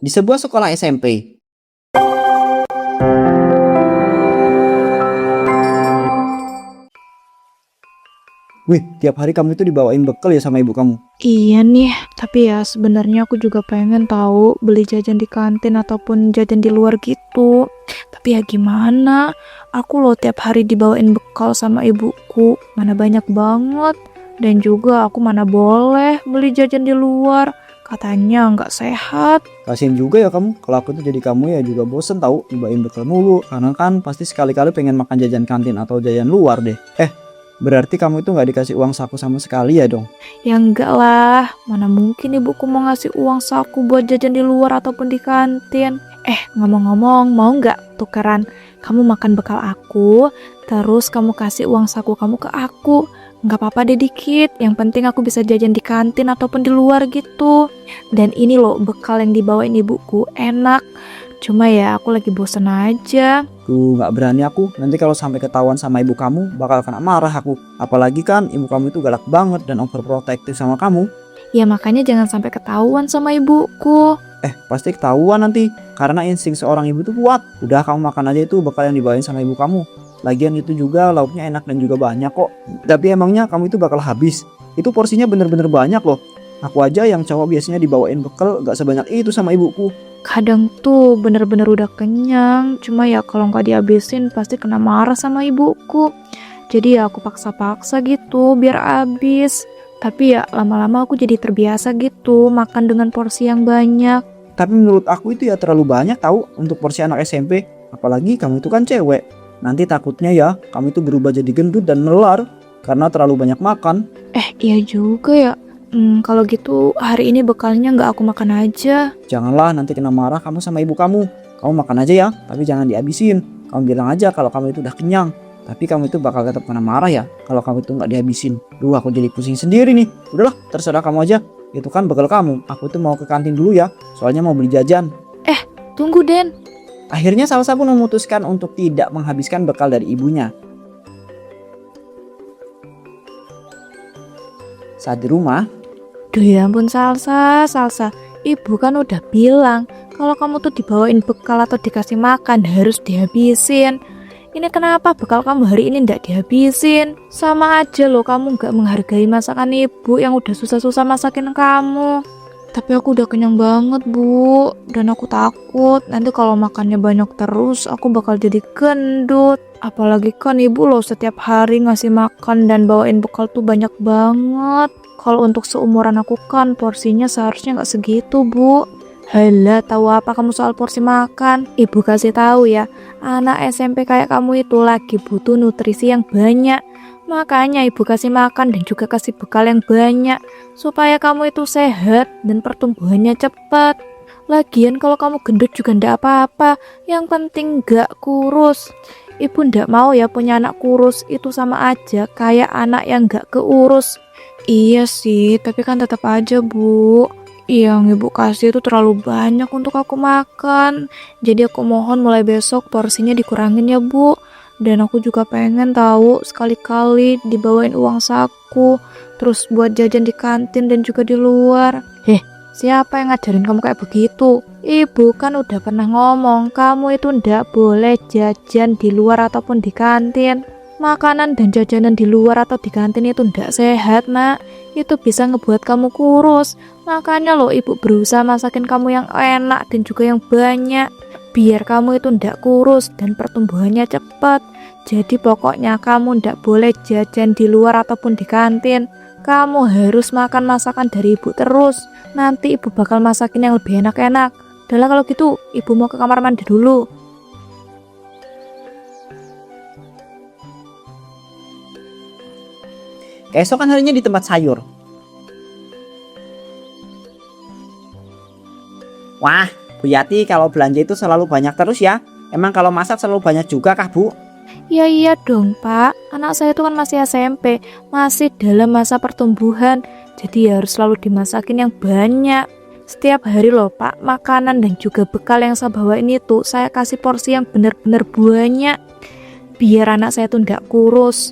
di sebuah sekolah SMP. Wih, tiap hari kamu itu dibawain bekal ya sama ibu kamu? Iya nih, tapi ya sebenarnya aku juga pengen tahu beli jajan di kantin ataupun jajan di luar gitu. Tapi ya gimana? Aku loh tiap hari dibawain bekal sama ibuku, mana banyak banget. Dan juga aku mana boleh beli jajan di luar, katanya nggak sehat. Kasian juga ya kamu, kalau aku tuh jadi kamu ya juga bosen tahu dibawain bekal mulu. Karena kan pasti sekali-kali pengen makan jajan kantin atau jajan luar deh. Berarti kamu itu nggak dikasih uang saku sama sekali ya dong? Ya enggak lah, mana mungkin ibuku mau ngasih uang saku buat jajan di luar ataupun di kantin. Ngomong-ngomong, mau nggak tukeran? Kamu makan bekal aku, terus kamu kasih uang saku kamu ke aku. Nggak apa-apa deh dikit, yang penting aku bisa jajan di kantin ataupun di luar gitu. Dan ini loh, bekal yang dibawain ibuku enak. Cuma ya aku lagi bosen aja. Tuh nggak berani aku, nanti kalau sampai ketahuan sama ibu kamu bakal kena marah aku. Apalagi kan ibu kamu itu galak banget dan overprotective sama kamu. Ya makanya jangan sampai ketahuan sama ibuku. Pasti ketahuan nanti, karena insting seorang ibu itu kuat. Udah kamu makan aja itu bekal yang dibawain sama ibu kamu. Lagian itu juga lauknya enak dan juga banyak kok. Tapi emangnya kamu itu bakal habis? Itu porsinya bener-bener banyak loh. Aku aja yang cowok biasanya dibawain bekal gak sebanyak itu sama ibuku. Kadang tuh bener-bener udah kenyang, cuma ya kalau nggak dihabisin pasti kena marah sama ibuku. Jadi ya aku paksa-paksa gitu biar habis. Tapi ya lama-lama aku jadi terbiasa gitu makan dengan porsi yang banyak. Tapi menurut aku itu ya terlalu banyak tahu untuk porsi anak SMP. Apalagi kamu itu kan cewek. Nanti takutnya ya kamu itu berubah jadi gendut dan melar karena terlalu banyak makan. Iya juga ya. Kalau gitu hari ini bekalnya nggak aku makan aja. Janganlah nanti kena marah kamu sama ibu kamu. Kamu makan aja ya, tapi jangan dihabisin. Kamu bilang aja kalau kamu itu udah kenyang. Tapi kamu itu bakal tetap kena marah ya kalau kamu itu nggak dihabisin. Duh, aku jadi pusing sendiri nih. Udahlah, terserah kamu aja. Itu kan bekal kamu. Aku tuh mau ke kantin dulu ya, soalnya mau beli jajan. Tunggu Den. Akhirnya Salsa pun memutuskan untuk tidak menghabiskan bekal dari ibunya. Saat di rumah, Duh ya ampun Salsa. Ibu kan udah bilang kalau kamu tuh dibawain bekal atau dikasih makan harus dihabisin. Ini kenapa bekal kamu hari ini ndak dihabisin? Sama aja loh kamu nggak menghargai masakan ibu yang udah susah-susah masakin kamu. Tapi aku udah kenyang banget bu. Dan aku takut nanti kalau makannya banyak terus aku bakal jadi gendut. Apalagi kan ibu loh setiap hari ngasih makan dan bawain bekal tuh banyak banget. Kalau untuk seumuran aku kan porsinya seharusnya nggak segitu bu. Halah, tahu apa kamu soal porsi makan? Ibu kasih tahu ya, anak SMP kayak kamu itu lagi butuh nutrisi yang banyak. Makanya ibu kasih makan dan juga kasih bekal yang banyak supaya kamu itu sehat dan pertumbuhannya cepat. Lagian kalau kamu gendut juga ndak apa-apa, yang penting nggak kurus. Ibu ndak mau ya punya anak kurus, itu sama aja kayak anak yang nggak keurus. Iya sih, tapi kan tetap aja bu, yang ibu kasih itu terlalu banyak untuk aku makan. Jadi aku mohon mulai besok porsinya dikurangin ya bu. Dan aku juga pengen tahu sekali-kali dibawain uang saku, terus buat jajan di kantin dan juga di luar. Siapa yang ngajarin kamu kayak begitu? Ibu kan udah pernah ngomong kamu itu ndak boleh jajan di luar ataupun di kantin. Makanan dan jajanan di luar atau di kantin itu ndak sehat nak. Itu bisa ngebuat kamu kurus. Makanya loh ibu berusaha masakin kamu yang enak dan juga yang banyak, biar kamu itu ndak kurus dan pertumbuhannya cepat. Jadi pokoknya kamu ndak boleh jajan di luar ataupun di kantin. Kamu harus makan masakan dari ibu terus. Nanti ibu bakal masakin yang lebih enak-enak. Udah kalau gitu ibu mau ke kamar mandi dulu. keesokan harinya di tempat sayur. Wah, Bu Yati kalau belanja itu selalu banyak terus ya? Emang kalau masak selalu banyak juga kah Bu? Ya iya dong pak, anak saya itu kan masih SMP, masih dalam masa pertumbuhan, jadi ya harus selalu dimasakin yang banyak. Setiap hari loh pak, makanan dan juga bekal yang saya bawa ini tuh saya kasih porsi yang benar-benar banyak, biar anak saya tuh ndak kurus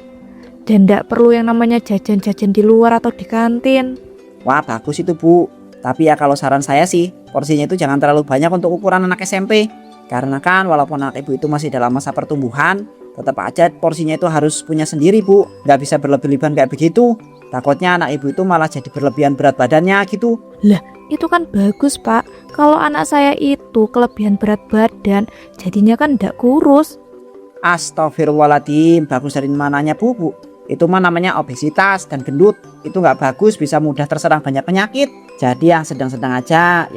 dan ndak perlu yang namanya jajan-jajan di luar atau di kantin. Wah bagus itu Bu. Tapi ya kalau saran saya sih, porsinya itu jangan terlalu banyak untuk ukuran anak SMP. Karena kan walaupun anak ibu itu masih dalam masa pertumbuhan, tetap aja porsinya itu harus punya sendiri bu. Nggak bisa berlebih-lebihan kayak begitu. Takutnya anak ibu itu malah jadi berlebihan berat badannya gitu. Itu kan bagus Pak. Kalau anak saya itu kelebihan berat badan, jadinya kan ndak kurus. Astagfirullahaladzim, bagus dari mananya bu? Itu mah namanya obesitas dan gendut. Itu nggak bagus, bisa mudah terserang banyak penyakit. Jadi yang sedang-sedang aja,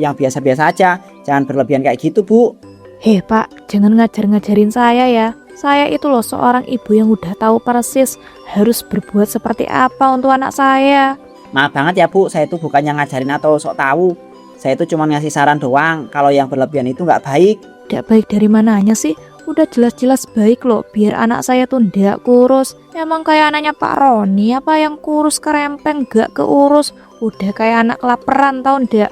yang biasa-biasa aja. Jangan berlebihan kayak gitu bu. Hei Pak, jangan ngajar-ngajarin saya ya. Saya itu loh seorang ibu yang udah tahu persis harus berbuat seperti apa untuk anak saya. Maaf banget ya bu, saya itu bukannya ngajarin atau sok tahu. Saya itu cuma ngasih saran doang. Kalau yang berlebihan itu nggak baik. Ndak baik dari mananya sih? Udah jelas-jelas baik loh, biar anak saya tuh ndak kurus. Emang kayak anaknya Pak Roni apa yang kurus kerempeng gak keurus. Udah kayak anak kelaparan tau ndak?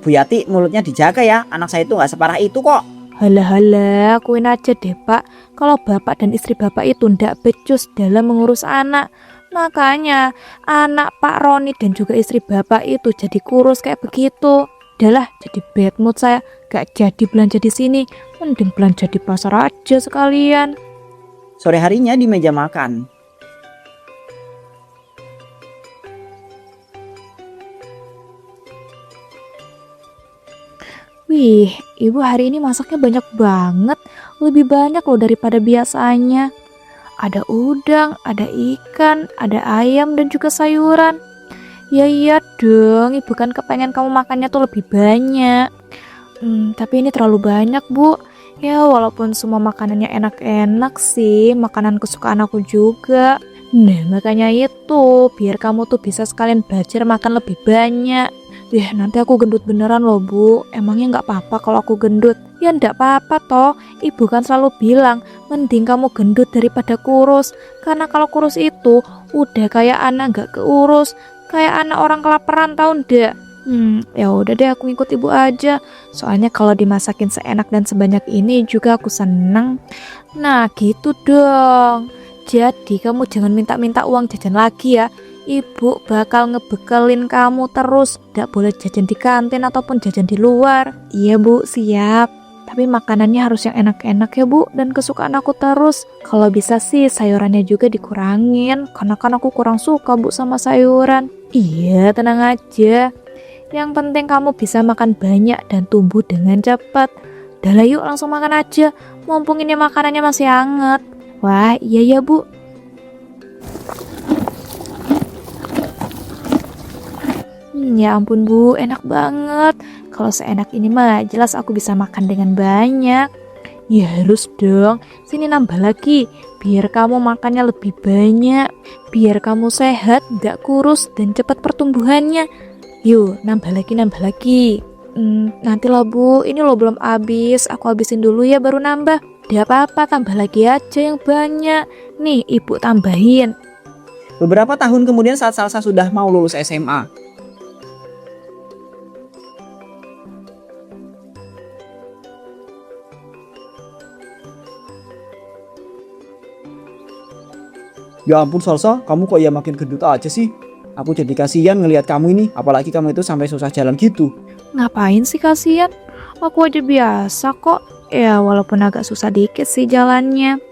Bu Yati, mulutnya dijaga ya. Anak saya itu nggak separah itu kok. Halah, akuin aja deh Pak. Kalau bapak dan istri bapak itu ndak becus dalam mengurus anak. Makanya anak Pak Roni dan juga istri bapak itu jadi kurus kayak begitu. Udahlah, jadi bad mood saya. Gak jadi belanja di sini. Mending belanja di pasar aja sekalian. Sore harinya di meja makan. Wih, ibu hari ini masaknya banyak banget. Lebih banyak loh daripada biasanya. Ada udang, ada ikan, ada ayam dan juga sayuran. Ya iya dong, ibu kan kepengen kamu makannya tuh lebih banyak. Tapi ini terlalu banyak bu. Ya walaupun semua makanannya enak-enak sih, makanan kesukaan aku juga. Nah makanya itu, biar kamu tuh bisa sekalian belajar makan lebih banyak. Nanti aku gendut beneran loh bu. Emangnya nggak apa-apa kalau aku gendut? Ya nggak apa-apa toh. Ibu kan selalu bilang, mending kamu gendut daripada kurus. Karena kalau kurus itu udah kayak anak nggak keurus, kayak anak orang kelaparan tau ndak? Ya udah deh aku ikut ibu aja. Soalnya kalau dimasakin seenak dan sebanyak ini juga aku seneng. Nah gitu dong. Jadi kamu jangan minta-minta uang jajan lagi ya. Ibu bakal ngebekelin kamu terus. Gak boleh jajan di kantin ataupun jajan di luar. Iya bu, siap. Tapi makanannya harus yang enak-enak ya bu. Dan kesukaan aku terus. Kalau bisa sih sayurannya juga dikurangin. Karena kan aku kurang suka bu sama sayuran. Iya tenang aja. Yang penting kamu bisa makan banyak dan tumbuh dengan cepat. Dah lah yuk langsung makan aja. Mumpung ini makanannya masih hangat. Wah iya ya bu. Ya ampun bu, enak banget. Kalau seenak ini mah jelas aku bisa makan dengan banyak. Ya harus dong, sini nambah lagi. Biar kamu makannya lebih banyak. Biar kamu sehat, gak kurus, dan cepat pertumbuhannya. Yuk, nambah lagi. Nanti lah bu, ini lo belum habis. Aku habisin dulu ya baru nambah. Gak apa-apa, tambah lagi aja yang banyak. Nih, ibu tambahin. Beberapa tahun kemudian saat Salsa sudah mau lulus SMA. Ya ampun Salsa, kamu kok ya makin gendut aja sih? Aku jadi kasihan ngelihat kamu ini, apalagi kamu itu sampai susah jalan gitu. Ngapain sih kasihan? Aku aja biasa kok. Ya walaupun agak susah dikit sih jalannya.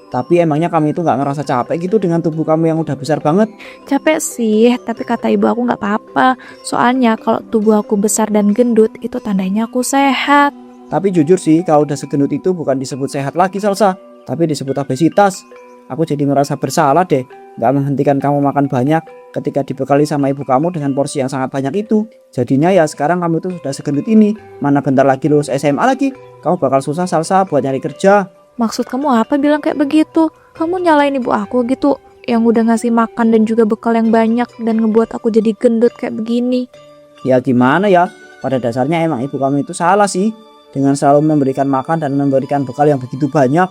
Tapi emangnya kamu itu gak ngerasa capek gitu dengan tubuh kamu yang udah besar banget? Capek sih, tapi kata ibu aku gak apa-apa. Soalnya kalau tubuh aku besar dan gendut, itu tandanya aku sehat. Tapi jujur sih, kalau udah segendut itu bukan disebut sehat lagi Salsa, tapi disebut obesitas. Aku jadi ngerasa bersalah deh, gak menghentikan kamu makan banyak ketika dibekali sama ibu kamu dengan porsi yang sangat banyak itu. Jadinya ya sekarang kamu itu sudah segendut ini. Mana bentar lagi lulus SMA lagi, kamu bakal susah Salsa buat nyari kerja. Maksud kamu apa bilang kayak begitu? Kamu nyalain ibu aku gitu, yang udah ngasih makan dan juga bekal yang banyak dan ngebuat aku jadi gendut kayak begini. Ya gimana ya, pada dasarnya emang ibu kamu itu salah sih, dengan selalu memberikan makan dan memberikan bekal yang begitu banyak.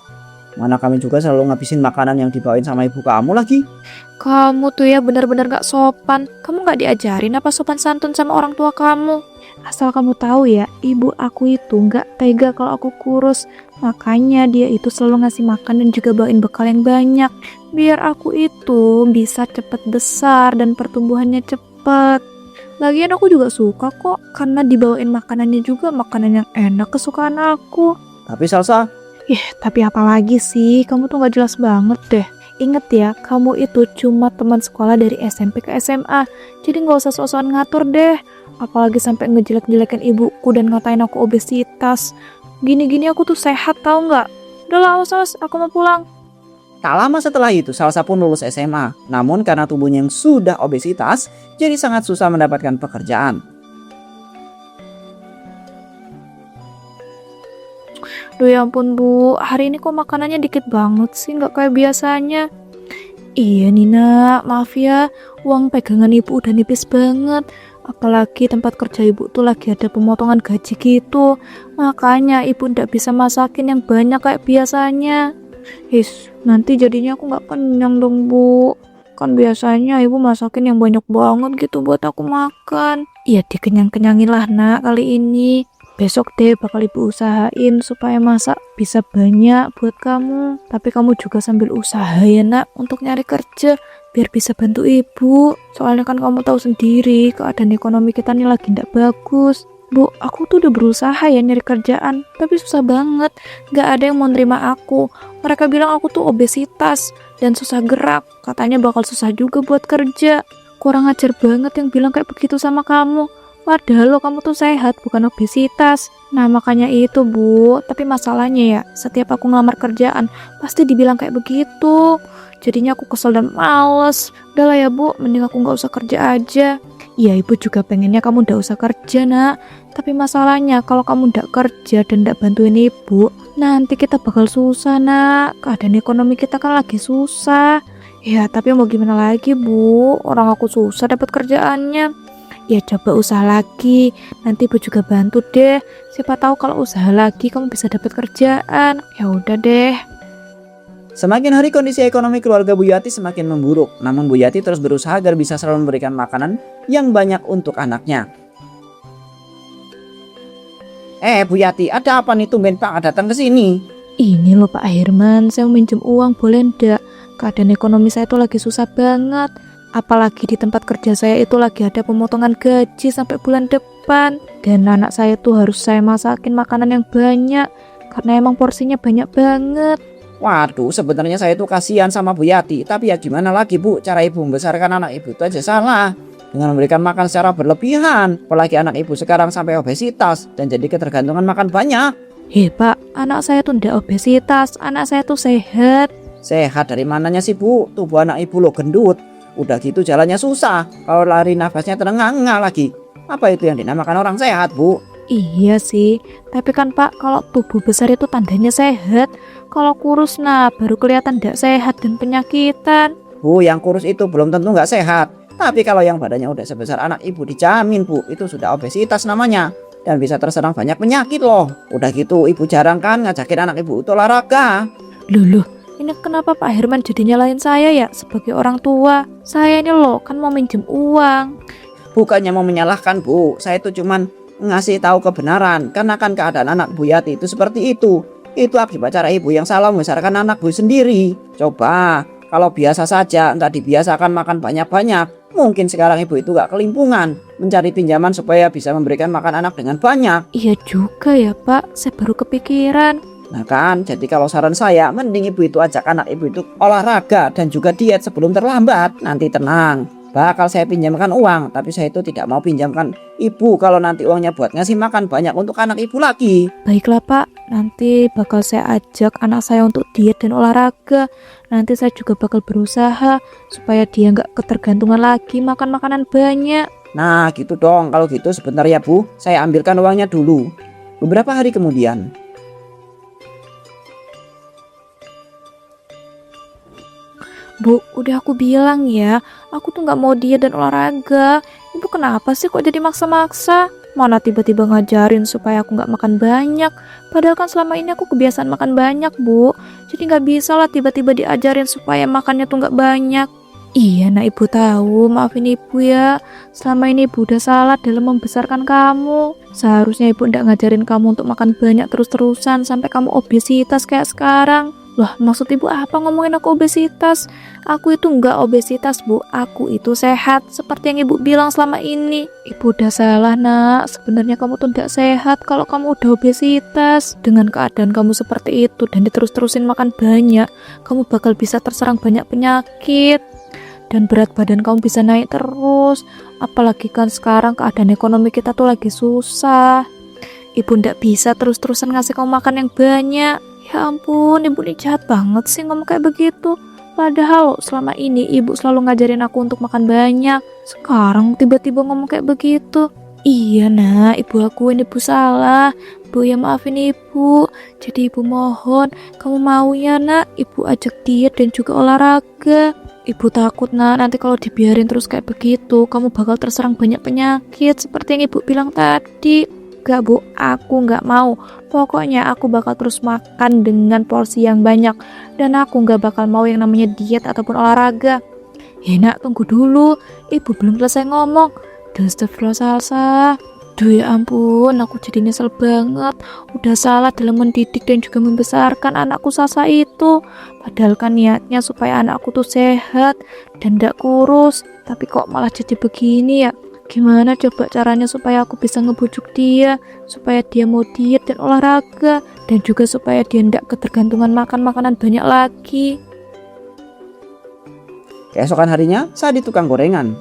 Mana kami juga selalu ngabisin makanan yang dibawain sama ibu kamu lagi. Kamu tuh ya benar-benar gak sopan. Kamu gak diajarin apa sopan santun sama orang tua kamu? Asal kamu tahu ya, ibu aku itu gak tega kalau aku kurus. Makanya dia itu selalu ngasih makan dan juga bawain bekal yang banyak. Biar aku itu bisa cepet besar dan pertumbuhannya cepet. Lagian aku juga suka kok, karena dibawain makanannya juga makanan yang enak kesukaan aku. Tapi Salsa, Tapi apalagi sih, kamu tuh gak jelas banget deh. Ingat ya, kamu itu cuma teman sekolah dari SMP ke SMA, jadi gak usah sok-sokan ngatur deh. Apalagi sampai ngejelek-jelekin ibuku dan ngatain aku obesitas. Gini-gini aku tuh sehat tau gak? Udah lah, awas, aku mau pulang. tak lama setelah itu Salsa pun lulus SMA. Namun karena tubuhnya yang sudah obesitas, jadi sangat susah mendapatkan pekerjaan. Duh ya ampun Bu, hari ini kok makanannya dikit banget sih, gak kayak biasanya. Iya Nina, maaf ya, uang pegangan ibu udah nipis banget. Apalagi tempat kerja ibu tuh lagi ada pemotongan gaji gitu. Makanya ibu ndak bisa masakin yang banyak kayak biasanya. Nanti jadinya aku gak kenyang dong Bu. Kan biasanya ibu masakin yang banyak banget gitu buat aku makan. Iya dikenyang-kenyangin lah nak kali ini. Besok deh bakal ibu usahain supaya masak bisa banyak buat kamu. Tapi kamu juga sambil usaha ya nak untuk nyari kerja biar bisa bantu ibu. Soalnya kan kamu tahu sendiri keadaan ekonomi kita nih lagi ndak bagus. Bu, aku tuh udah berusaha ya nyari kerjaan, tapi susah banget. Gak ada yang mau nerima aku. Mereka bilang aku tuh obesitas dan susah gerak. Katanya bakal susah juga buat kerja. Kurang ajar banget yang bilang kayak begitu sama kamu. Padahal lo kamu tuh sehat, bukan obesitas. Nah makanya itu Bu, tapi masalahnya ya, setiap aku ngelamar kerjaan, pasti dibilang kayak begitu. Jadinya aku kesel dan males. Udah lah ya Bu, mending aku gak usah kerja aja. Iya ibu juga pengennya kamu ndak usah kerja nak. Tapi masalahnya kalau kamu ndak kerja dan ndak bantuin ibu, nanti kita bakal susah nak. Keadaan ekonomi kita kan lagi susah. Ya tapi mau gimana lagi Bu, orang aku susah dapat kerjaannya. Ya coba usaha lagi, nanti ibu juga bantu deh. Siapa tahu kalau usaha lagi kamu bisa dapat kerjaan. Ya udah deh. Semakin hari kondisi ekonomi keluarga Bu Yati semakin memburuk. Namun Bu Yati terus berusaha agar bisa selalu memberikan makanan yang banyak untuk anaknya. Bu Yati, ada apa nih tumben Pak datang ke sini? Ini loh Pak Herman, saya mau minjem uang boleh ndak? Keadaan ekonomi saya tuh lagi susah banget. Apalagi di tempat kerja saya itu lagi ada pemotongan gaji sampai bulan depan. Dan anak saya tuh harus saya masakin makanan yang banyak. Karena emang porsinya banyak banget. Waduh, sebenarnya saya tuh kasihan sama Bu Yati. Tapi ya gimana lagi Bu, cara ibu membesarkan anak ibu itu aja salah. Dengan memberikan makan secara berlebihan. Apalagi anak ibu sekarang sampai obesitas dan jadi ketergantungan makan banyak. Pak, anak saya tuh ndak obesitas. Anak saya tuh sehat. Sehat dari mananya sih Bu? Tubuh anak ibu lo gendut. Udah gitu jalannya susah. Kalau lari nafasnya terengah-engah lagi. Apa itu yang dinamakan orang sehat Bu? Iya sih, tapi kan Pak, kalau tubuh besar itu tandanya sehat. Kalau kurus nah baru kelihatan ndak sehat dan penyakitan. Bu, yang kurus itu belum tentu nggak sehat. Tapi kalau yang badannya udah sebesar anak ibu dijamin Bu, itu sudah obesitas namanya. Dan bisa terserang banyak penyakit loh. Udah gitu ibu jarang kan ngajakin anak ibu itu olahraga. Loh, ini kenapa Pak Herman jadi nyalain saya ya sebagai orang tua? Saya ini loh kan mau minjem uang. Bukannya mau menyalahkan Bu, saya itu cuman ngasih tahu kebenaran. Karena kan keadaan anak Bu Yati itu seperti itu. Itu akibat cara ibu yang salah membesarkan anak Bu sendiri. Coba, kalau biasa saja nggak dibiasakan makan banyak-banyak, mungkin sekarang ibu itu nggak kelimpungan mencari pinjaman supaya bisa memberikan makan anak dengan banyak. Iya juga ya Pak, saya baru kepikiran. Nah kan, jadi kalau saran saya, mending ibu itu ajak anak ibu itu olahraga dan juga diet sebelum terlambat. Nanti tenang, bakal saya pinjamkan uang, tapi saya itu tidak mau pinjamkan ibu kalau nanti uangnya buat ngasih makan banyak untuk anak ibu lagi. Baiklah Pak, nanti bakal saya ajak anak saya untuk diet dan olahraga. Nanti saya juga bakal berusaha supaya dia nggak ketergantungan lagi makan makanan banyak. Nah gitu dong, kalau gitu sebentar ya Bu, saya ambilkan uangnya dulu. Beberapa hari kemudian. Bu, udah aku bilang ya, aku tuh nggak mau diet dan olahraga. Ibu kenapa sih kok jadi maksa-maksa? Mana tiba-tiba ngajarin supaya aku nggak makan banyak. Padahal kan selama ini aku kebiasaan makan banyak, Bu. Jadi nggak bisa lah tiba-tiba diajarin supaya makannya tuh nggak banyak. Iya, nah ibu tahu, maafin ibu ya. Selama ini ibu udah salah dalam membesarkan kamu. Seharusnya ibu nggak ngajarin kamu untuk makan banyak terus-terusan sampai kamu obesitas kayak sekarang. Lah, maksud ibu apa ngomongin aku obesitas? Aku itu enggak obesitas, Bu. Aku itu sehat, seperti yang ibu bilang selama ini. Ibu udah salah, nak. Sebenarnya kamu tuh enggak sehat kalau kamu udah obesitas. Dengan keadaan kamu seperti itu dan diterus-terusin makan banyak, kamu bakal bisa terserang banyak penyakit. Dan berat badan kamu bisa naik terus. Apalagi kan sekarang keadaan ekonomi kita tuh lagi susah. Ibu ndak bisa terus-terusan ngasih kamu makan yang banyak. Ya ampun, ibu ini jahat banget sih ngomong kayak begitu. Padahal selama ini ibu selalu ngajarin aku untuk makan banyak. Sekarang tiba-tiba ngomong kayak begitu. Iya nak, ibu akuin ibu salah. Bu ya maafin ibu. Jadi ibu mohon, kamu mau ya nak, ibu ajak diet dan juga olahraga. Ibu takut nak, nanti kalau dibiarin terus kayak begitu, kamu bakal terserang banyak penyakit seperti yang ibu bilang tadi. Gak Bu, aku gak mau. Pokoknya aku bakal terus makan dengan porsi yang banyak. Dan aku gak bakal mau yang namanya diet ataupun olahraga. Ya nak, tunggu dulu. Ibu belum selesai ngomong. Duh, astagfirullah Salsa. Duh ya ampun, aku jadi nyesel banget. Udah salah dalam mendidik dan juga membesarkan anakku Salsa itu. Padahal kan niatnya supaya anakku tuh sehat dan gak kurus. Tapi kok malah jadi begini ya. Gimana coba caranya supaya aku bisa ngebujuk dia, supaya dia mau diet dan olahraga, dan juga supaya dia ndak ketergantungan makan makanan banyak lagi. Keesokan harinya, saat di tukang gorengan.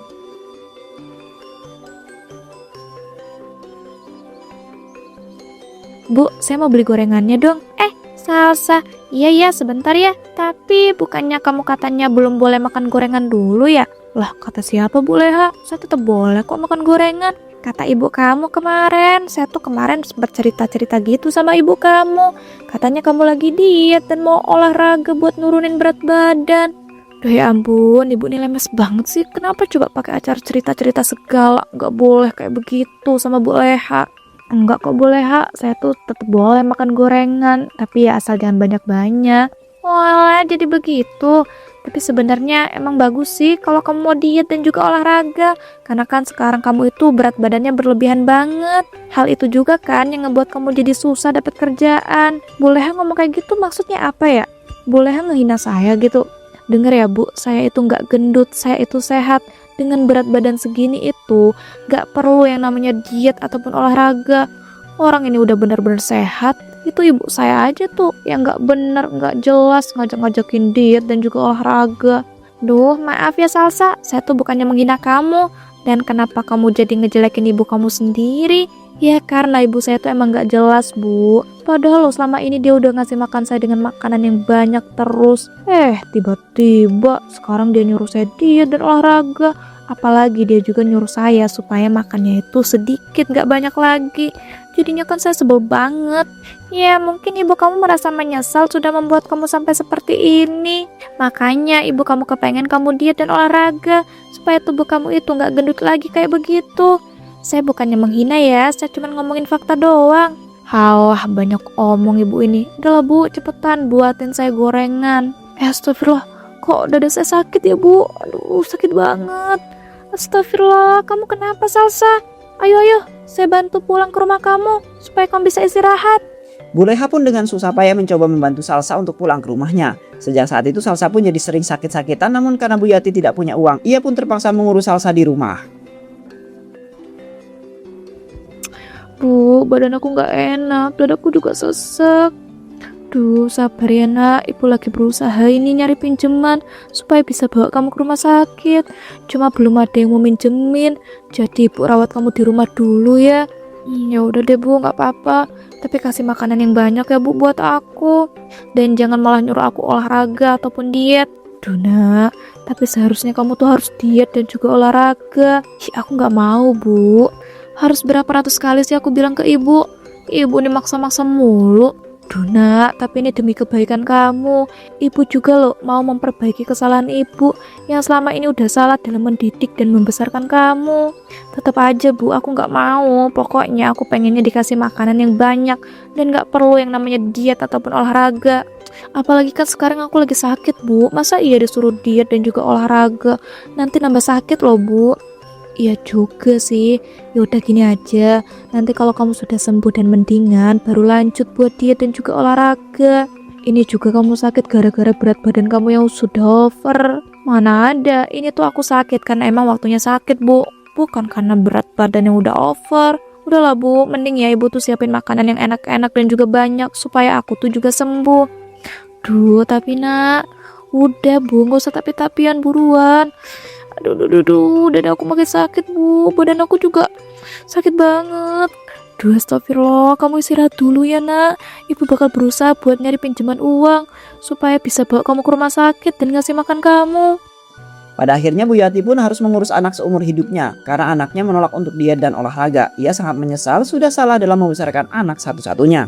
Bu, saya mau beli gorengannya dong. Salsa, iya sebentar ya. Tapi bukannya kamu katanya belum boleh makan gorengan dulu ya? Lah, kata siapa Bu Leha? Saya tetap boleh kok makan gorengan. Kata ibu kamu kemarin. Saya tuh kemarin sempat cerita-cerita gitu sama ibu kamu. Katanya kamu lagi diet dan mau olahraga buat nurunin berat badan. Duh ya ampun, ibu ini lemes banget sih. Kenapa coba pakai acara cerita-cerita segala? Gak boleh kayak begitu sama Bu Leha. Enggak kok Bu Leha, saya tuh tetap boleh makan gorengan. Tapi ya asal jangan banyak-banyak. Walah, jadi begitu. Tapi sebenarnya emang bagus sih kalau kamu mau diet dan juga olahraga. Karena kan sekarang kamu itu berat badannya berlebihan banget. Hal itu juga kan yang ngebuat kamu jadi susah dapat kerjaan. Boleh ngomong kayak gitu maksudnya apa ya? Boleh ngehina saya gitu? Dengar ya Bu, saya itu nggak gendut, saya itu sehat. Dengan berat badan segini itu nggak perlu yang namanya diet ataupun olahraga. Orang ini udah benar-benar sehat. Itu ibu saya aja tuh yang nggak bener, nggak jelas ngajak-ngajakin diet dan juga olahraga. Duh, maaf ya Salsa, saya tuh bukannya menghina kamu. Dan kenapa kamu jadi ngejelekin ibu kamu sendiri? Ya karena ibu saya tuh emang nggak jelas Bu. Padahal loh selama ini dia udah ngasih makan saya dengan makanan yang banyak terus. Tiba-tiba sekarang dia nyuruh saya diet dan olahraga. Apalagi dia juga nyuruh saya supaya makannya itu sedikit, gak banyak lagi. Jadinya kan saya sebel banget. Ya mungkin ibu kamu merasa menyesal sudah membuat kamu sampai seperti ini. Makanya ibu kamu kepengen kamu diet dan olahraga, supaya tubuh kamu itu gak gendut lagi kayak begitu. Saya bukannya menghina ya, saya cuma ngomongin fakta doang. Halah, banyak omong ibu ini. Udahlah Bu, cepetan buatin saya gorengan. Astagfirullah, kok dada saya sakit ya Bu? Aduh, sakit banget. Astagfirullah, kamu kenapa Salsa? Ayo, saya bantu pulang ke rumah kamu supaya kamu bisa istirahat. Bu Leha pun dengan susah payah mencoba membantu Salsa untuk pulang ke rumahnya. Sejak saat itu Salsa pun jadi sering sakit-sakitan, namun karena Bu Yati tidak punya uang, ia pun terpaksa mengurus Salsa di rumah. Bu, badan aku gak enak, dadaku juga sesek. Duh, sabar ya nak, ibu lagi berusaha ini nyari pinjaman supaya bisa bawa kamu ke rumah sakit. Cuma belum ada yang mau minjemin, jadi ibu rawat kamu di rumah dulu ya. Ya udah deh Bu, nggak apa-apa. Tapi kasih makanan yang banyak ya Bu buat aku. Dan jangan malah nyuruh aku olahraga ataupun diet. Duh nak, tapi seharusnya kamu tuh harus diet dan juga olahraga. Aku nggak mau Bu. Harus berapa ratus kali sih aku bilang ke ibu. Ibu ini maksa-maksa mulu. Duh nak, tapi ini demi kebaikan kamu. Ibu juga loh mau memperbaiki kesalahan ibu yang selama ini udah salah dalam mendidik dan membesarkan kamu. Tetap aja Bu, aku gak mau. Pokoknya aku pengennya dikasih makanan yang banyak dan gak perlu yang namanya diet ataupun olahraga. Apalagi kan sekarang aku lagi sakit Bu. Masa iya disuruh diet dan juga olahraga? Nanti nambah sakit loh Bu. Iya juga sih. Yaudah gini aja, nanti kalau kamu sudah sembuh dan mendingan baru lanjut buat diet dan juga olahraga. Ini juga kamu sakit gara-gara berat badan kamu yang sudah over. Mana ada, ini tuh aku sakit karena emang waktunya sakit, Bu. Bukan karena berat badan yang udah over. Udahlah, Bu, mending ya Ibu tuh siapin makanan yang enak-enak dan juga banyak supaya aku tuh juga sembuh. Duh, tapi nak, udah Bu, gak usah tapi-tapian, buruan. Aduh, dada aku makin sakit, Bu. Badan aku juga sakit banget. Duh, astagfirullah, kamu istirahat dulu ya nak. Ibu bakal berusaha buat nyari pinjaman uang supaya bisa bawa kamu ke rumah sakit dan ngasih makan kamu. Pada akhirnya Bu Yati pun harus mengurus anak seumur hidupnya karena anaknya menolak untuk diet dan olahraga. Ia sangat menyesal sudah salah dalam membesarkan anak satu-satunya.